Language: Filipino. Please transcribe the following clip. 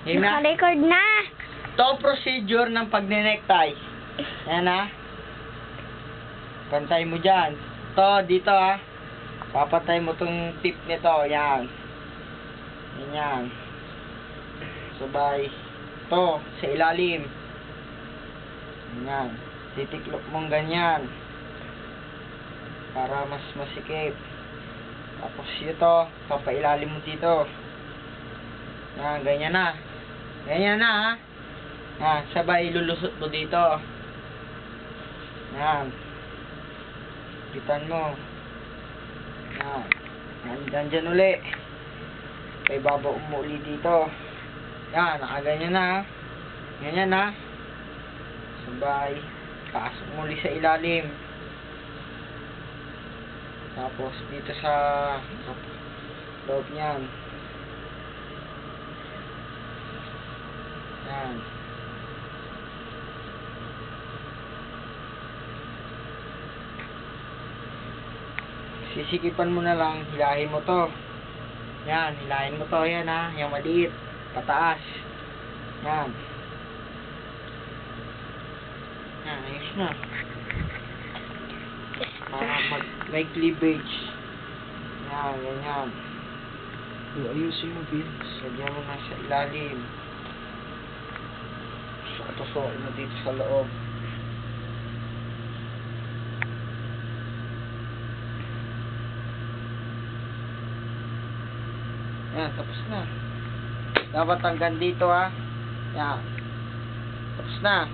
Game na? Naka-record na. Ito procedure ng pagne-necktie. Yan ha. Pantay mo dyan. Ito, dito ha. Papatay mo tong tip nito. Yan. Yan. Sabay. Ito, sa ilalim. Yan. Titiklop mong ganyan. Para mas masikip. Tapos ito, papailalim mo dito. Yan, ganyan na. Ganyan na ha. Yan, sabay lulusot mo dito. Yan. Pitan mo. Yan. Yan, dyan uli. Kaya babaw mo uli dito. Yan, nakaganyan na ha. Ganyan na. Sabay. Pasok mo uli sa ilalim. Tapos dito sa loob niyan. Yan. Sisikipan mo na lang, hilahin mo to. Yan, hilahin mo to. Yan ha, yung maliit. Pataas. Yan. Yan, ayos na. Para may cleavage. Yan, ganyan. Ayusin mo, Vince. Lagyan mo na sa ilalim. Tusukin mo dito sa loob. Yan, tapos na. Dapat hanggang dito ha. Yan. Tapos na.